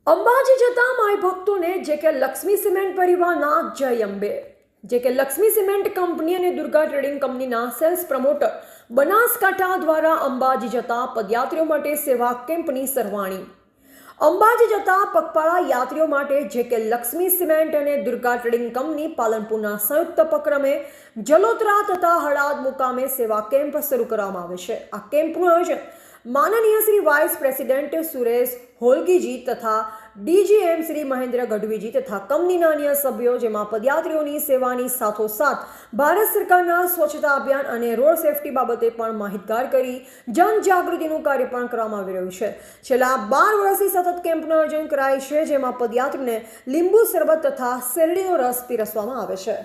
અંબાજી જતા માય ભક્તોને જેકે લક્ષ્મી સિમેન્ટ પરિવારના જય અંબે. જેકે લક્ષ્મી સિમેન્ટ કંપની અને દુર્ગા ટ્રેડિંગ કંપનીના સેલ્સ પ્રમોટર બનાસકાંઠા દ્વારા અંબાજી જતા પદયાત્રીઓ માટે સેવા કેમ્પની સરવાણી. અંબાજી જતા પગપાળા યાત્રીઓ માટે જેકે લક્ષ્મી સિમેન્ટ અને દુર્ગા ટ્રેડિંગ કંપની પાલનપુરના સંયુક્ત ઉપક્રમે જલોત્રા તથા હળાદ મુકામે સેવા કેમ્પ શરૂ કરવામાં આવે છે. આ કેમ્પનું આયોજન માનનીય શ્રી વાઇસ પ્રેસિડેન્ટ સુરેશ હોલગીજી તથા ડીજીએમ શ્રી મહેન્દ્ર ગઢવીજી તથા કંપનીના અન્ય સભ્યો, જેમાં પદયાત્રીઓની સેવાની સાથોસાથ ભારત સરકારના સ્વચ્છતા અભિયાન અને રોડ સેફટી બાબતે પણ માહિતગાર કરી જનજાગૃતિનું કાર્ય પણ કરવામાં આવી રહ્યું છે. છેલ્લા 12 વર્ષથી સતત કેમ્પનું આયોજન કરાય છે, જેમાં પદયાત્રીને લીંબુ શરબત તથા શેરડીનો રસ પીરસવામાં આવે છે.